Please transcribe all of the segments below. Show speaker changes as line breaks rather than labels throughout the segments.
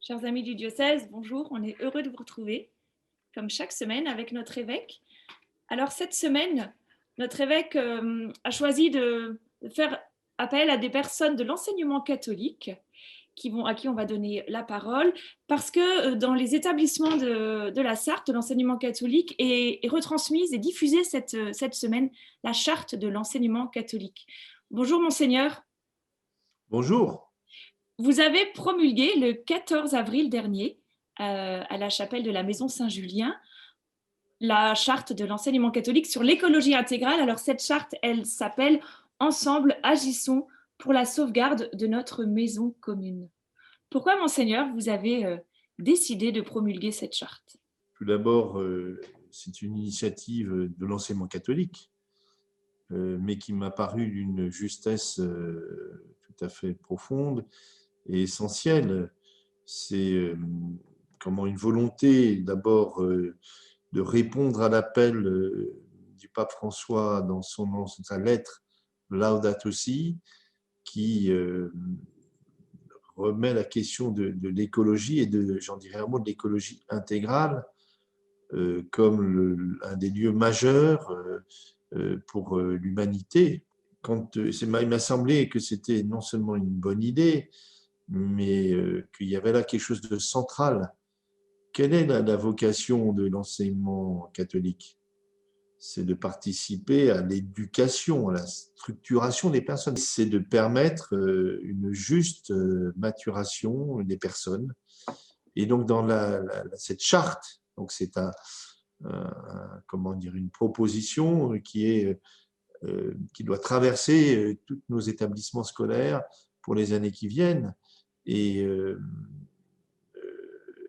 Chers amis du diocèse, bonjour, on est heureux de vous retrouver, comme chaque semaine, avec notre évêque. Alors cette semaine, notre évêque a choisi de faire appel à des personnes de l'enseignement catholique à qui on va donner la parole, parce que dans les établissements de la Sarthe, de l'enseignement catholique, est retransmise et diffusée cette semaine la charte de l'enseignement catholique. Bonjour monseigneur.
Bonjour.
Vous avez promulgué le 14 avril dernier à la chapelle de la Maison Saint-Julien la charte de l'enseignement catholique sur l'écologie intégrale. Alors cette charte, elle s'appelle Ensemble, agissons pour la sauvegarde de notre maison commune. Pourquoi, monseigneur, vous avez décidé de promulguer cette charte?
Tout d'abord, c'est une initiative de l'enseignement catholique, mais qui m'a paru d'une justesse tout à fait profonde et essentielle. C'est comment une volonté d'abord de répondre à l'appel du pape François dans sa lettre Laudato Si, qui remet la question de l'écologie et j'en dirais un mot, de l'écologie intégrale comme un des lieux majeurs pour l'humanité. Il m'a semblé que c'était non seulement une bonne idée, mais qu'il y avait là quelque chose de central. Quelle est la vocation de l'enseignement catholique? C'est de participer à l'éducation, à la structuration des personnes. C'est de permettre une juste maturation des personnes. Et donc, dans cette charte, donc c'est comment dire, une proposition qui doit traverser tous nos établissements scolaires pour les années qui viennent. Et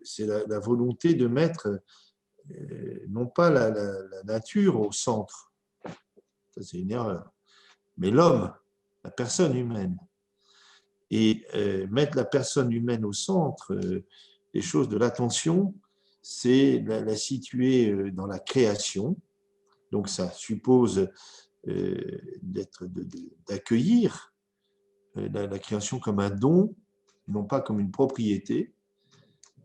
c'est la volonté de mettre non pas la nature au centre, ça c'est une erreur, mais l'homme, la personne humaine. Et mettre la personne humaine au centre des choses, de l'attention, c'est la situer dans la création. Donc ça suppose d'accueillir la création comme un don, non pas comme une propriété.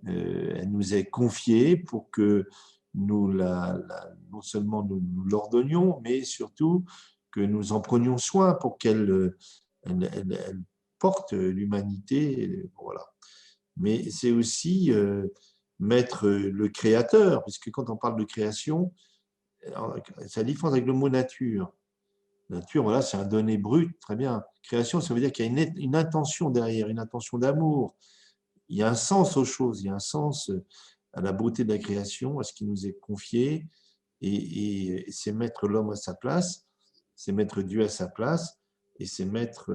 Elle nous est confiée pour que nous non seulement nous l'ordonnions, mais surtout que nous en prenions soin pour qu'elle porte l'humanité. Voilà. Mais c'est aussi mettre le créateur, puisque quand on parle de création, c'est la différence avec le mot nature. Nature, voilà, c'est un donné brut, très bien. Création, ça veut dire qu'il y a une intention derrière, une intention d'amour. Il y a un sens aux choses, il y a un sens à la beauté de la création, à ce qui nous est confié, et c'est mettre l'homme à sa place, c'est mettre Dieu à sa place, et c'est mettre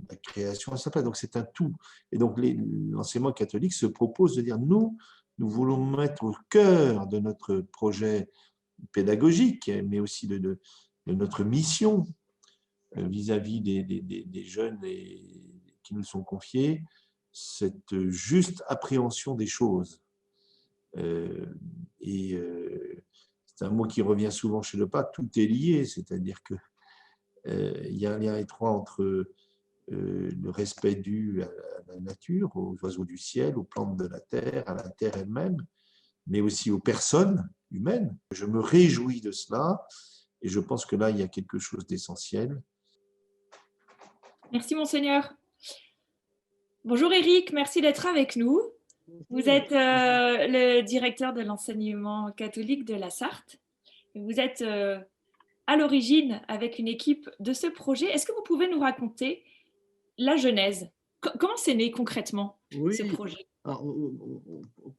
la création à sa place. Donc c'est un tout. Et donc l'enseignement catholique se propose de dire, nous voulons mettre au cœur de notre projet pédagogique, mais aussi de notre mission vis-à-vis des jeunes qui nous sont confiés, cette juste appréhension des choses. Et c'est un mot qui revient souvent chez le pape, tout est lié, c'est-à-dire qu'il y a un lien étroit entre le respect dû à la nature, aux oiseaux du ciel, aux plantes de la terre, à la terre elle-même, mais aussi aux personnes humaines. Je me réjouis de cela et je pense que là, il y a quelque chose d'essentiel.
Merci monseigneur. Bonjour Eric, merci d'être avec nous. Vous êtes le directeur de l'enseignement catholique de la Sarthe. Vous êtes à l'origine avec une équipe de ce projet. Est-ce que vous pouvez nous raconter la genèse? Comment c'est né concrètement ce
Oui,
projet?
alors,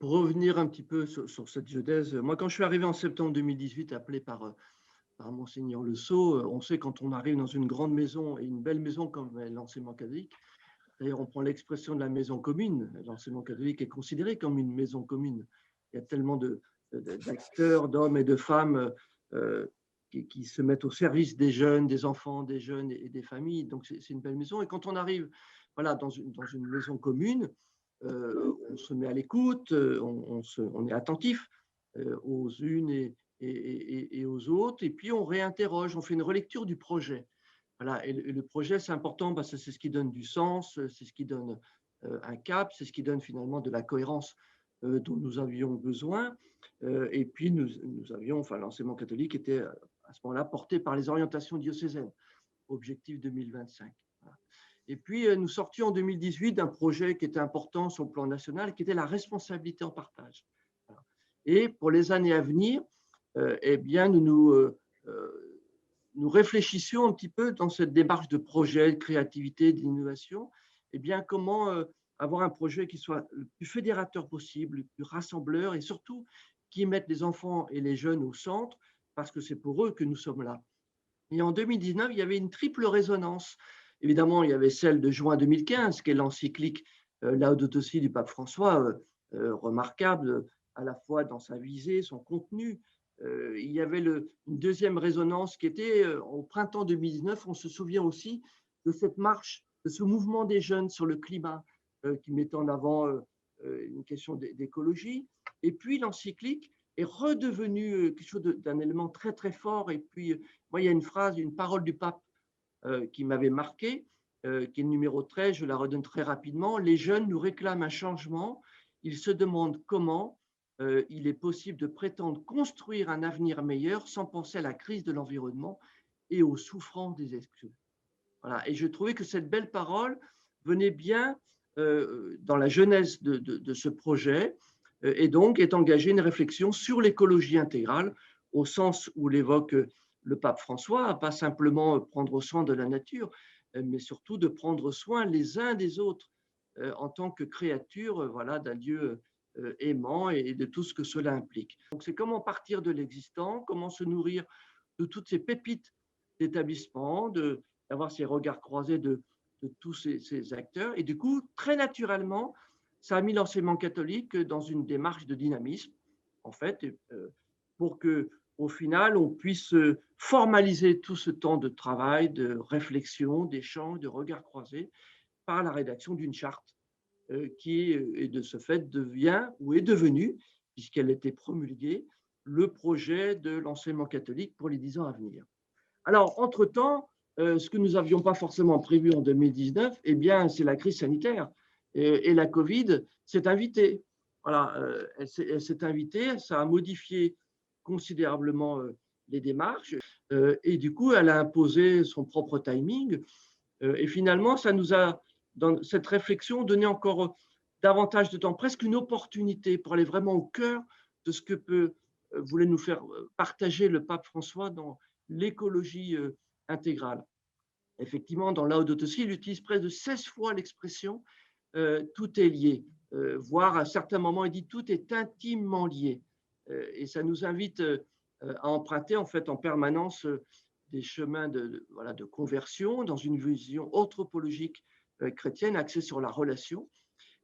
pour revenir un petit peu sur cette genèse, moi quand je suis arrivé en septembre 2018, appelé par Monseigneur Le Sceau, on sait quand on arrive dans une grande maison, et une belle maison comme l'enseignement catholique, d'ailleurs on prend l'expression de la maison commune, l'enseignement catholique est considéré comme une maison commune. Il y a tellement d'acteurs, d'hommes et de femmes qui se mettent au service des jeunes, des enfants, des jeunes et des familles, donc c'est une belle maison. Et quand on arrive voilà, dans une maison commune, on se met à l'écoute, on est attentif aux unes et aux autres, et puis on réinterroge, on fait une relecture du projet. Voilà, et le projet, c'est important parce que c'est ce qui donne du sens, c'est ce qui donne un cap, c'est ce qui donne finalement de la cohérence dont nous avions besoin. Et puis, nous avions, enfin, l'enseignement catholique était à ce moment-là porté par les orientations diocésaines, objectif 2025. Voilà. Et puis, nous sortions en 2018 d'un projet qui était important sur le plan national, qui était la responsabilité en partage. Voilà. Et pour les années à venir, eh bien, nous réfléchissions un petit peu dans cette démarche de projet, de créativité, d'innovation, eh bien, comment avoir un projet qui soit le plus fédérateur possible, le plus rassembleur et surtout qui mette les enfants et les jeunes au centre parce que c'est pour eux que nous sommes là. Et en 2019, il y avait une triple résonance. Évidemment, il y avait celle de juin 2015, qui est l'encyclique Laudato Si du pape François, remarquable à la fois dans sa visée, son contenu. Il y avait une deuxième résonance qui était au printemps 2019. On se souvient aussi de cette marche, de ce mouvement des jeunes sur le climat qui mettait en avant une question d'écologie. Et puis l'encyclique est redevenu quelque chose d'un élément très très fort. Et puis moi, il y a une phrase, une parole du pape qui m'avait marqué, qui est le numéro 13, je la redonne très rapidement. Les jeunes nous réclament un changement. Ils se demandent comment il est possible de prétendre construire un avenir meilleur sans penser à la crise de l'environnement et aux souffrances des exclus. Voilà. Et je trouvais que cette belle parole venait bien dans la genèse de ce projet et donc est engagée une réflexion sur l'écologie intégrale au sens où l'évoque le pape François, pas simplement prendre soin de la nature, mais surtout de prendre soin les uns des autres en tant que créature voilà, d'un Dieu aimant et de tout ce que cela implique. Donc c'est comment partir de l'existant, comment se nourrir de toutes ces pépites d'établissement, d'avoir ces regards croisés de tous ces acteurs. Et du coup, très naturellement, ça a mis l'enseignement catholique dans une démarche de dynamisme, en fait, pour que, au final, on puisse formaliser tout ce temps de travail, de réflexion, d'échange, de regards croisés par la rédaction d'une charte qui, et de ce fait, devient ou est devenue, puisqu'elle était promulguée, le projet de l'enseignement catholique pour les 10 ans à venir. Alors, entre-temps, ce que nous n'avions pas forcément prévu en 2019, eh bien, c'est la crise sanitaire. Et la Covid s'est invitée. Voilà, elle s'est invitée, ça a modifié considérablement les démarches. Et du coup, elle a imposé son propre timing. Et finalement, ça nous a, dans cette réflexion, donné encore davantage de temps, presque une opportunité pour aller vraiment au cœur de ce que voulait nous faire partager le pape François dans l'écologie intégrale. Effectivement, dans Laudato Si, il utilise près de 16 fois l'expression tout est lié, voire à certains moments, il dit tout est intimement lié. Et ça nous invite à emprunter en fait en permanence des chemins voilà, de conversion dans une vision anthropologique chrétienne axée sur la relation.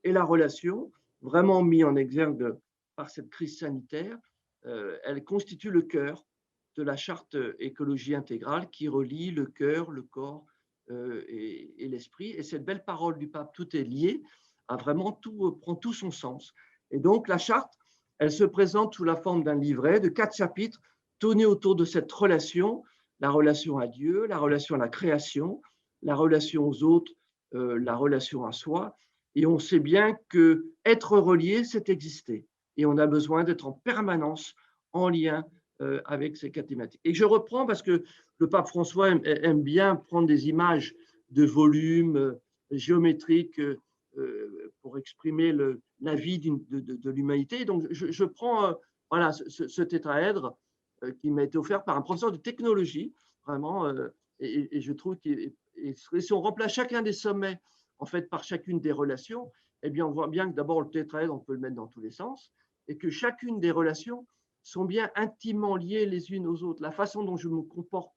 Et la relation, vraiment mise en exergue par cette crise sanitaire, elle constitue le cœur de la charte écologie intégrale qui relie le cœur, le corps et l'esprit. Et cette belle parole du pape, tout est lié, a vraiment prend tout son sens. Et donc la charte, elle se présente sous la forme d'un livret de 4 chapitres tournés autour de cette relation, la relation à Dieu, la relation à la création, la relation aux autres, la relation à soi. Et on sait bien que être relié, c'est exister. Et on a besoin d'être en permanence en lien avec ces 4 thématiques. Et je reprends parce que le pape François aime bien prendre des images de volumes géométriques pour exprimer la vie de l'humanité. Donc, je prends voilà, ce tétraèdre qui m'a été offert par un professeur de technologie, vraiment, et je trouve que si on remplace chacun des sommets en fait, par chacune des relations, eh bien, on voit bien que d'abord, le tétraèdre, on peut le mettre dans tous les sens, et que chacune des relations sont bien intimement liées les unes aux autres. La façon dont je me comporte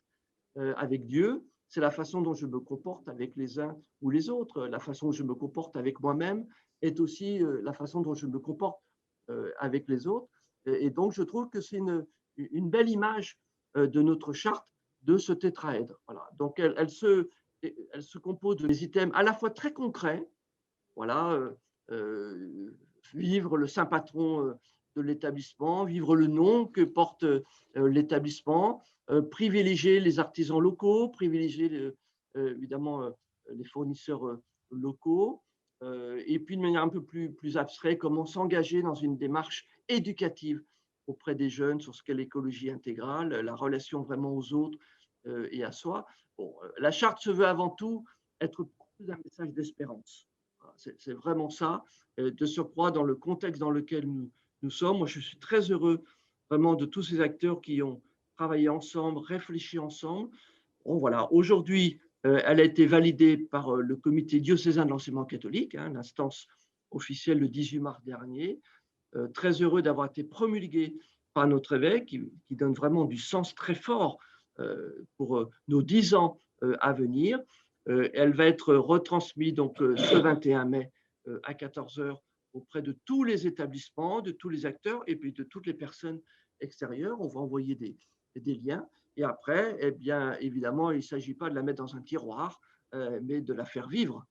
avec Dieu, c'est la façon dont je me comporte avec les uns ou les autres. La façon dont je me comporte avec moi-même est aussi la façon dont je me comporte avec les autres. Et donc, je trouve que c'est une belle image de notre charte de ce tétraèdre. Voilà. Donc, elle se compose de des items à la fois très concrets, voilà, vivre le saint patron de l'établissement, vivre le nom que porte l'établissement, privilégier les artisans locaux, privilégier évidemment les fournisseurs locaux, et puis de manière un peu plus abstraite, comment s'engager dans une démarche éducative auprès des jeunes sur ce qu'est l'écologie intégrale, la relation vraiment aux autres et à soi. Bon, la charte se veut avant tout être un message d'espérance. Voilà, c'est vraiment ça, de surcroît dans le contexte dans lequel nous sommes. Moi, je suis très heureux vraiment de tous ces acteurs qui ont travaillé ensemble, réfléchi ensemble. Bon, voilà, aujourd'hui, elle a été validée par le comité diocésain de l'enseignement catholique, hein, l'instance officielle le 18 mars dernier. Très heureux d'avoir été promulguée par notre évêque, qui donne vraiment du sens très fort pour nos 10 ans à venir. Elle va être retransmise donc ce 21 mai à 14 heures auprès de tous les établissements, de tous les acteurs et puis de toutes les personnes extérieures. On va envoyer des liens. Et après, eh bien, évidemment, il ne s'agit pas de la mettre dans un tiroir, mais de la faire vivre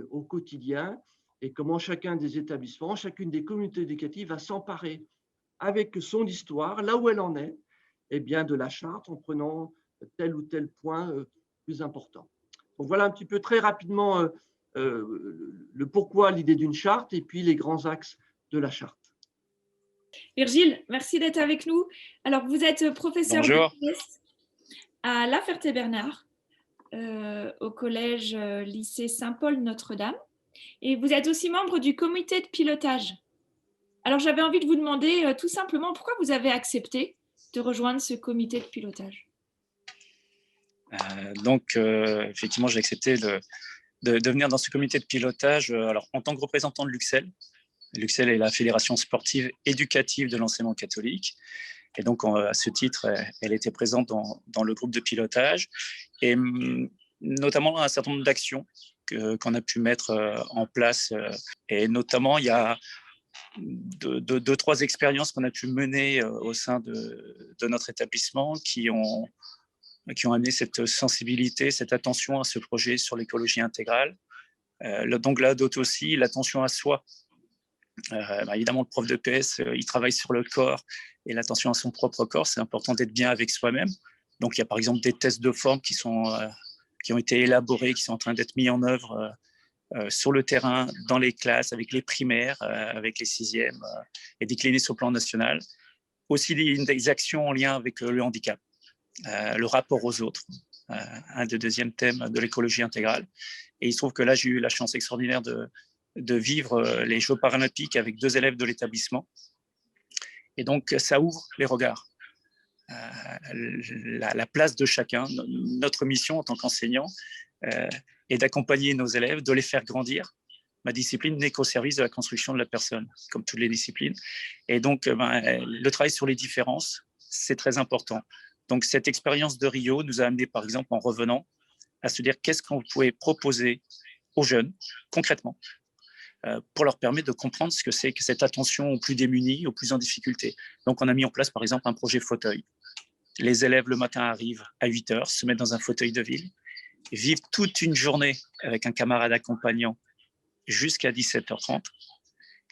au quotidien et comment chacun des établissements, chacune des communautés éducatives va s'emparer avec son histoire, là où elle en est, eh bien, de la charte en prenant tel ou tel point plus important. Donc voilà un petit peu très rapidement le pourquoi, l'idée d'une charte et puis les grands axes de la charte.
Virgile, merci d'être avec nous. Alors, vous êtes professeur de
Bonjour.
PS à La Ferté-Bernard, au collège lycée Saint-Paul Notre-Dame. Et vous êtes aussi membre du comité de pilotage. Alors, j'avais envie de vous demander tout simplement pourquoi vous avez accepté de rejoindre ce comité de pilotage.
Effectivement, j'ai accepté de venir dans ce comité de pilotage alors, en tant que représentant de l'UXEL. L'UXEL est la Fédération sportive éducative de l'enseignement catholique. Et donc, à ce titre, elle était présente dans le groupe de pilotage. Et notamment un certain nombre d'actions qu'on a pu mettre en place. Et notamment, il y a deux, trois expériences qu'on a pu mener au sein de notre établissement qui ont amené cette sensibilité, cette attention à ce projet sur l'écologie intégrale. Donc là, d'autres aussi, l'attention à soi. Évidemment, le prof de PS, il travaille sur le corps et l'attention à son propre corps. C'est important d'être bien avec soi-même. Donc, il y a par exemple des tests de forme qui ont été élaborés, qui sont en train d'être mis en œuvre sur le terrain, dans les classes, avec les primaires, avec les sixièmes, et déclinés sur le plan national. Aussi des actions en lien avec le handicap, le rapport aux autres, un des deuxièmes thèmes de l'écologie intégrale. Et il se trouve que là, j'ai eu la chance extraordinaire de vivre les Jeux paralympiques avec 2 élèves de l'établissement. Et donc, ça ouvre les regards. La place de chacun, notre mission en tant qu'enseignant est d'accompagner nos élèves, de les faire grandir. Ma discipline n'est qu'au service de la construction de la personne, comme toutes les disciplines. Et donc, le travail sur les différences, c'est très important. Donc, cette expérience de Rio nous a amené, par exemple, en revenant, à se dire qu'est-ce qu'on pouvait proposer aux jeunes, concrètement, pour leur permettre de comprendre ce que c'est que cette attention aux plus démunis, aux plus en difficulté. Donc, on a mis en place, par exemple, un projet fauteuil. Les élèves, le matin, arrivent à 8 heures, se mettent dans un fauteuil de ville, vivent toute une journée avec un camarade accompagnant jusqu'à 17h30.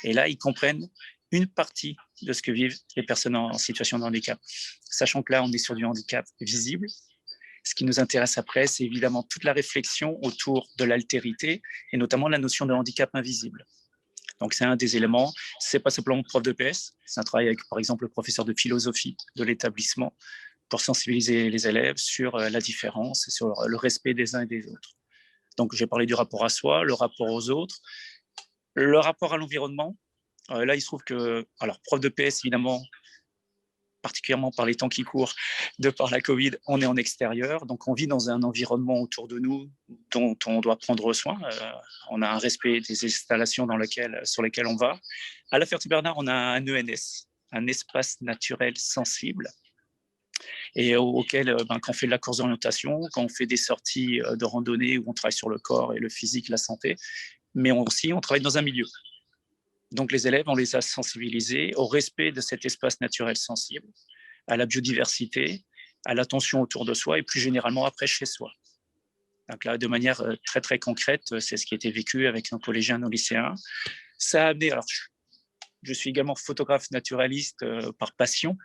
Et là, ils comprennent une partie de ce que vivent les personnes en situation de handicap. Sachant que là, on est sur du handicap visible. Ce qui nous intéresse après, c'est évidemment toute la réflexion autour de l'altérité et notamment la notion de handicap invisible. Donc, c'est un des éléments. Ce n'est pas simplement prof de PS, c'est un travail avec, par exemple, le professeur de philosophie de l'établissement pour sensibiliser les élèves sur la différence et sur le respect des uns et des autres. Donc, j'ai parlé du rapport à soi, le rapport aux autres, le rapport à l'environnement. Là, il se trouve que, alors, prof de PS, évidemment, particulièrement par les temps qui courent, de par la Covid, on est en extérieur, donc on vit dans un environnement autour de nous dont on doit prendre soin. On a un respect des installations sur lesquelles on va. À La Ferté-Bernard, on a un ENS, un espace naturel sensible, et auquel, quand on fait de la course d'orientation, quand on fait des sorties de randonnée où on travaille sur le corps et le physique, la santé, mais aussi on travaille dans un milieu. Donc, les élèves, on les a sensibilisés au respect de cet espace naturel sensible, à la biodiversité, à l'attention autour de soi et plus généralement après chez soi. Donc là, de manière très, très concrète, c'est ce qui a été vécu avec nos collégiens, nos lycéens. Ça a amené, alors je suis également photographe naturaliste par passion,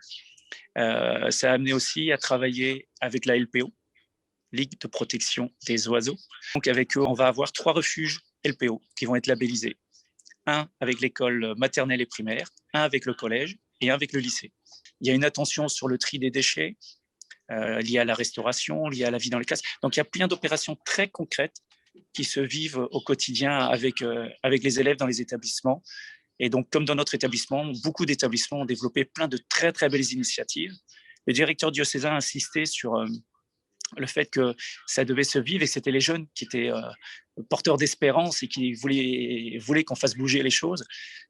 ça a amené aussi à travailler avec la LPO, Ligue de protection des oiseaux. Donc avec eux, on va avoir 3 refuges LPO qui vont être labellisés. Un avec l'école maternelle et primaire, un avec le collège et un avec le lycée. Il y a une attention sur le tri des déchets, liées à la restauration, liées à la vie dans les classes. Donc il y a plein d'opérations très concrètes qui se vivent au quotidien avec les élèves dans les établissements. Et donc, comme dans notre établissement, beaucoup d'établissements ont développé plein de très, très belles initiatives. Le directeur diocésain a insisté sur le fait que ça devait se vivre et que c'était les jeunes qui étaient porteurs d'espérance et qui voulaient qu'on fasse bouger les choses.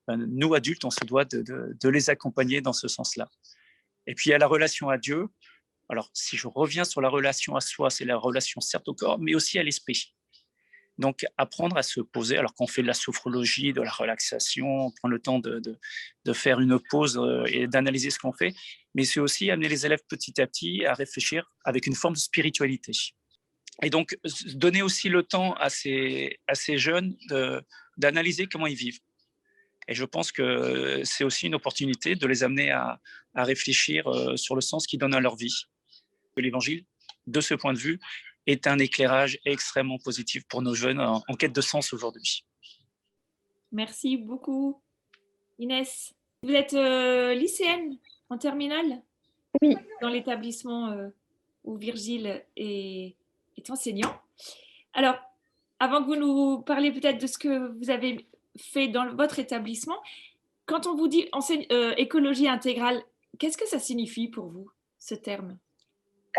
Nous, adultes, on se doit de les accompagner dans ce sens-là. Et puis, il y a la relation à Dieu. Alors, si je reviens sur la relation à soi, c'est la relation certes au corps, mais aussi à l'esprit. Donc, apprendre à se poser, alors qu'on fait de la sophrologie, de la relaxation, on prend le temps de faire une pause et d'analyser ce qu'on fait, mais c'est aussi amener les élèves petit à petit à réfléchir avec une forme de spiritualité. Et donc, donner aussi le temps à ces jeunes d'analyser comment ils vivent. Et je pense que c'est aussi une opportunité de les amener à réfléchir sur le sens qu'ils donnent à leur vie. L'Évangile, de ce point de vue, est un éclairage extrêmement positif pour nos jeunes en quête de sens aujourd'hui.
Merci beaucoup. Inès, vous êtes lycéenne en terminale?
Oui.
Dans l'établissement où Virgile est enseignant. Alors, avant que vous nous parliez peut-être de ce que vous avez fait dans votre établissement, quand on vous dit écologie intégrale, qu'est-ce que ça signifie pour vous, ce terme?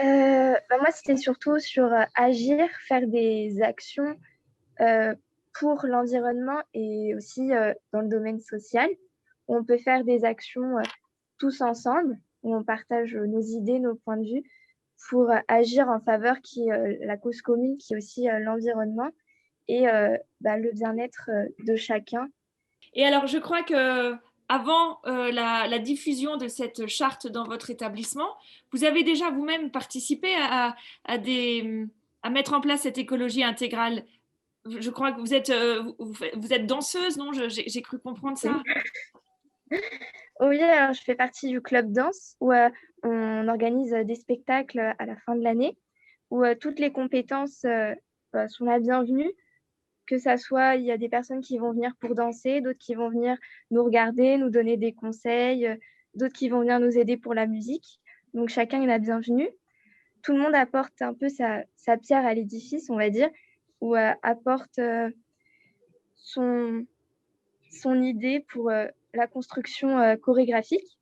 Moi, c'était surtout sur agir, faire des actions pour l'environnement et aussi dans le domaine social. On peut faire des actions tous ensemble, où on partage nos idées, nos points de vue, pour agir en faveur qui la cause commune, qui est aussi l'environnement et le bien-être de chacun.
Et alors, je crois que avant la diffusion de cette charte dans votre établissement, vous avez déjà vous-même participé à mettre en place cette écologie intégrale. Je crois que vous êtes danseuse, non? J'ai cru comprendre ça.
Oui, alors je fais partie du club danse où on organise des spectacles à la fin de l'année où toutes les compétences sont la bienvenue. Que ça soit, il y a des personnes qui vont venir pour danser, d'autres qui vont venir nous regarder, nous donner des conseils, d'autres qui vont venir nous aider pour la musique. Donc, chacun est la bienvenue. Tout le monde apporte un peu sa pierre à l'édifice, on va dire, ou apporte son idée pour la construction chorégraphique.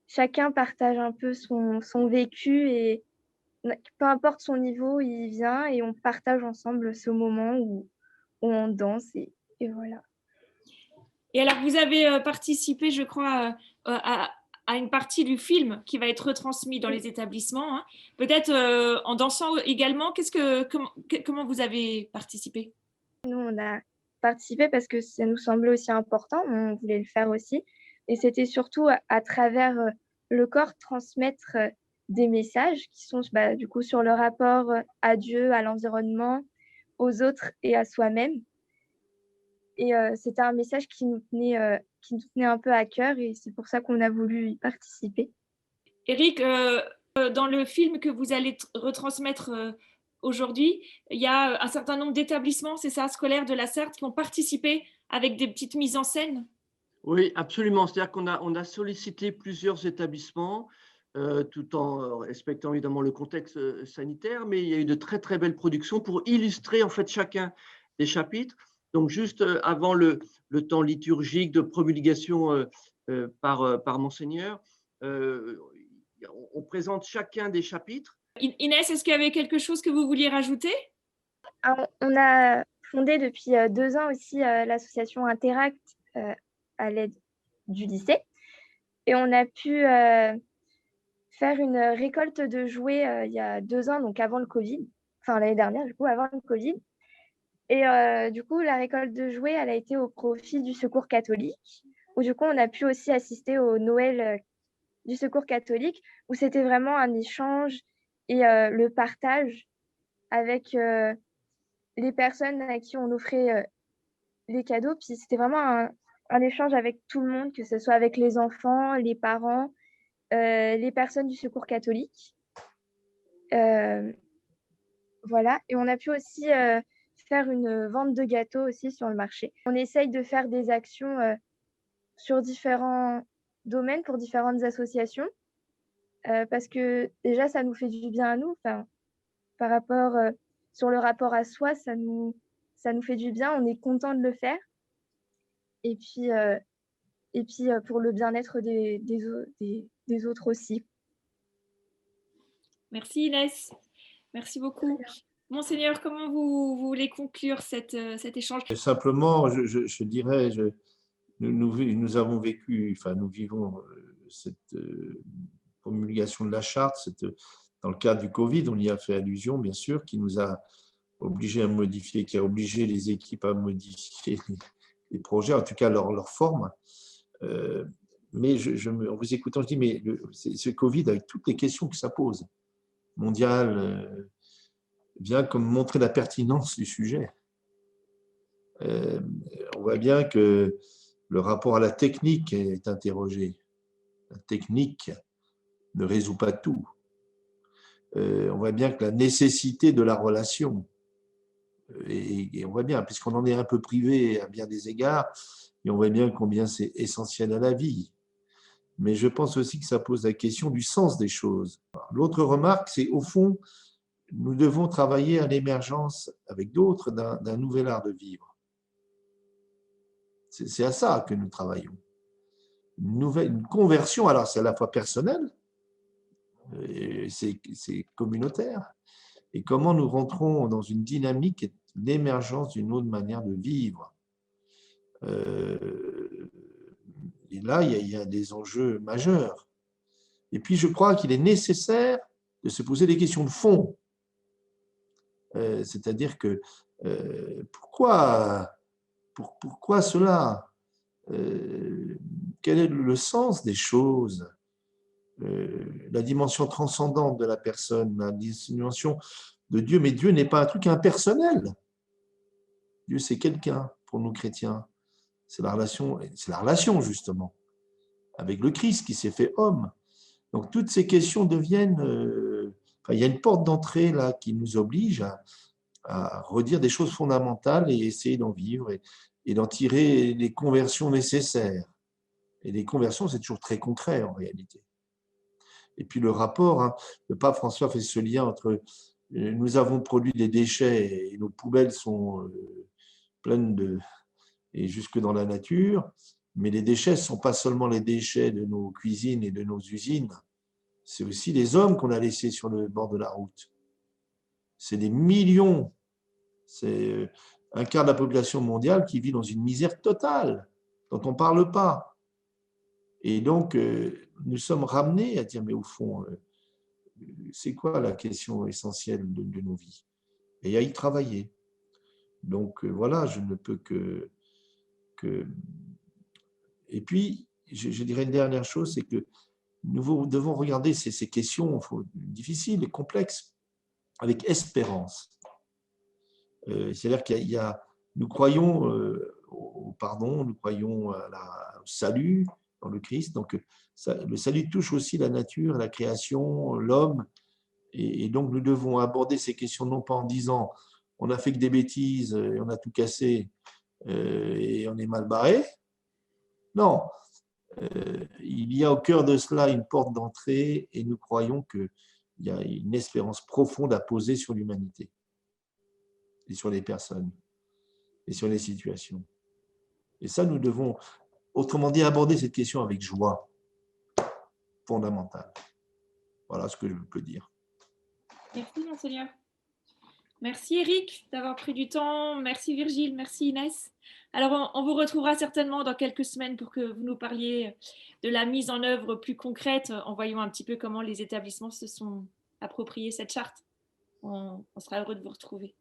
Chacun partage un peu son vécu et peu importe son niveau, il vient et on partage ensemble ce moment où on danse et voilà.
Et alors, vous avez participé, je crois, à une partie du film qui va être retransmis dans les établissements, hein. Peut-être en dansant également. Comment vous avez participé?
Nous, on a participé parce que ça nous semblait aussi important, on voulait le faire aussi. Et c'était surtout à travers le corps transmettre des messages qui sont du coup sur le rapport à Dieu, à l'environnement, aux autres et à soi-même. Et c'était un message qui nous tenait un peu à cœur et c'est pour ça qu'on a voulu y participer.
Éric, dans le film que vous allez retransmettre aujourd'hui, il y a un certain nombre d'établissements, c'est ça, scolaires de la Sarthe, qui ont participé avec des petites mises en scène?
Oui, absolument. C'est-à-dire qu'on a sollicité plusieurs établissements tout en respectant évidemment le contexte sanitaire, mais il y a eu de très, très belles productions pour illustrer en fait chacun des chapitres. Donc, juste avant le temps liturgique de promulgation par Monseigneur, on présente chacun des chapitres.
Inès, est-ce qu'il y avait quelque chose que vous vouliez rajouter?
Alors, on a fondé depuis 2 ans aussi l'association Interact à l'aide du lycée. Et on a pu faire une récolte de jouets il y a 2 ans, donc avant le Covid, enfin l'année dernière, du coup, avant le Covid. Et du coup, la récolte de jouets, elle a été au profit du Secours catholique, où du coup, on a pu aussi assister au Noël du Secours catholique, où c'était vraiment un échange et le partage avec les personnes à qui on offrait les cadeaux. Puis c'était vraiment un échange avec tout le monde, que ce soit avec les enfants, les parents, les personnes du Secours catholique. Voilà, et on a pu aussi faire une vente de gâteaux aussi sur le marché. On essaye de faire des actions sur différents domaines pour différentes associations parce que déjà, ça nous fait du bien à nous. Enfin, par rapport sur le rapport à soi, ça nous fait du bien. On est content de le faire. Et puis, pour le bien-être des autres aussi.
Merci Inès, merci beaucoup. Monseigneur, comment vous voulez conclure cet échange?
Simplement, je dirais, nous avons vécu, enfin nous vivons cette promulgation de la charte, dans le cadre du Covid, on y a fait allusion bien sûr, qui nous a obligés à modifier, qui a obligé les équipes à modifier les projets, en tout cas leur forme. Mais en vous écoutant, je dis, mais ce Covid, avec toutes les questions que ça pose, mondial, vient comme montrer la pertinence du sujet. On voit bien que le rapport à la technique est interrogé. La technique ne résout pas tout. On voit bien que la nécessité de la relation, et on voit bien, puisqu'on en est un peu privé à bien des égards, et on voit bien combien c'est essentiel à la vie. Mais je pense aussi que ça pose la question du sens des choses. L'autre remarque, c'est au fond, nous devons travailler à l'émergence avec d'autres d'un nouvel art de vivre. C'est à ça que nous travaillons. Une conversion, alors c'est à la fois personnel, c'est communautaire, et comment nous rentrons dans une dynamique et l'émergence d'une autre manière de vivre. Et là, il y a des enjeux majeurs. Et puis, je crois qu'il est nécessaire de se poser des questions de fond. C'est-à-dire que pourquoi cela? Quel est le sens des choses? La dimension transcendante de la personne, la dimension de Dieu, mais Dieu n'est pas un truc impersonnel. Dieu, c'est quelqu'un pour nous chrétiens. C'est la relation justement avec le Christ qui s'est fait homme. Donc toutes ces questions deviennent, il y a une porte d'entrée là qui nous oblige à redire des choses fondamentales et essayer d'en vivre et d'en tirer les conversions nécessaires. Et les conversions, c'est toujours très concret en réalité. Et puis le rapport, le pape François fait ce lien entre nous avons produit des déchets et nos poubelles sont pleines et jusque dans la nature, mais les déchets ne sont pas seulement les déchets de nos cuisines et de nos usines, c'est aussi les hommes qu'on a laissés sur le bord de la route. C'est des millions, c'est un quart de la population mondiale qui vit dans une misère totale, dont on ne parle pas. Et donc, nous sommes ramenés à dire, mais au fond, c'est quoi la question essentielle de nos vies? Et à y travailler. Donc, voilà, je ne peux que... Et puis, je dirais une dernière chose, c'est que nous devons regarder ces questions difficiles et complexes avec espérance. C'est-à-dire nous croyons au pardon, nous croyons au salut dans le Christ. Donc, le salut touche aussi la nature, la création, l'homme. Et donc, nous devons aborder ces questions non pas en disant on a fait que des bêtises et on a tout cassé et on est mal barré. Non, il y a au cœur de cela une porte d'entrée et nous croyons qu'il y a une espérance profonde à poser sur l'humanité et sur les personnes et sur les situations. Et ça, nous devons, autrement dit, aborder cette question avec joie fondamentale. Voilà ce que je peux dire.
Merci, Monseigneur. Merci Eric d'avoir pris du temps. Merci Virgile, merci Inès. Alors, on vous retrouvera certainement dans quelques semaines pour que vous nous parliez de la mise en œuvre plus concrète, en voyant un petit peu comment les établissements se sont appropriés cette charte. On sera heureux de vous retrouver.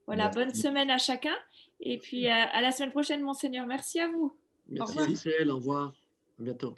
Voilà,
Merci.
bonne semaine à chacun. Et puis à la semaine prochaine, Monseigneur. Merci à vous.
Merci,
Au revoir.
Cécile. Au revoir. À bientôt.